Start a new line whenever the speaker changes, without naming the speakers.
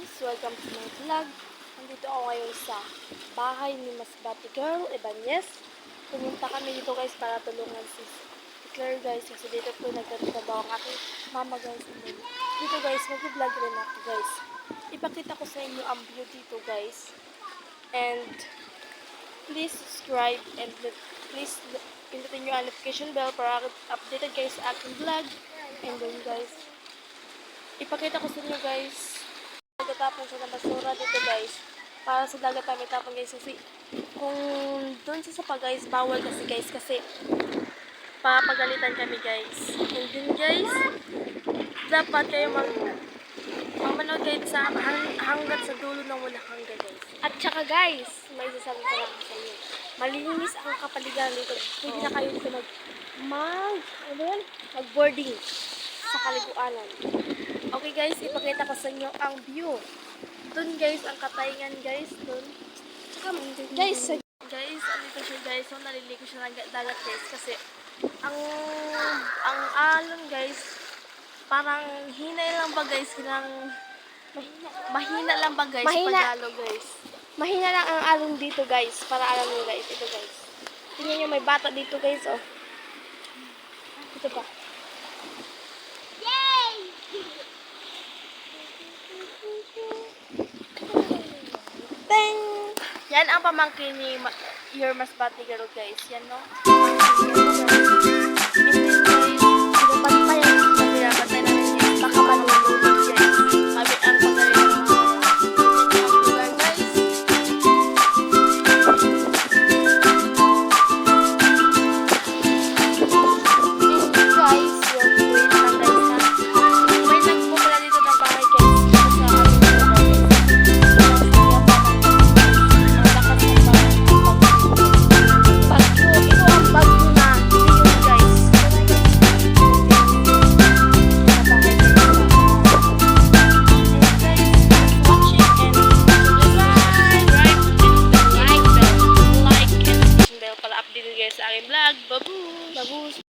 guys! Welcome to my vlog. Nandito ako ngayon sa bahay ni Masbate Girl Ibanez. Pumunta kami dito guys para tulungan si Claire guys kasi dito po nagtatrabaho ang aking mama guys. And then, dito guys, mag-vlog rin ako guys. Ipakita ko sa inyo ang view dito guys. And please subscribe and please pindutin nyo ang notification bell para updated guys sa aking vlog. And then guys, ipakita ko sa inyo guys, nagtatapon siya ng basura dito guys. Para sa dagat kami tapon guys kasi kung doon sa sapa guys, bawal kasi papagalitan kami guys. And then guys, dapat kayo mamanood kayo sa hanggat sa dulo ng walang hanggan guys. At saka guys, may sasabi ko lang sa inyo. Malinis ang kapaligiran dito. Pwede na kayo dito mag-boarding sa kaliguanan. Okay guys, ipakita ko sa inyo ang view. Doon guys, ang kataingan guys, doon. Tsaka guys, andito siya guys, so naliligo siya ng dagat guys, kasi ang alon guys, parang hinay lang ba guys, mahina lang ba guys, pagalo guys. Mahina lang ang alon dito guys, para alam nyo guys, ito guys. Tingnan nyo, may bata dito guys, oh. Ito pa. Yan ang pamangkin ni Your Masbate Girl guys. Yan no. Baka malulunod guys. Kami ang pagaling guys. Guys, wait lang guys ha. May nagpupula dito ng bahay guys. Sa aking vlog. Babush!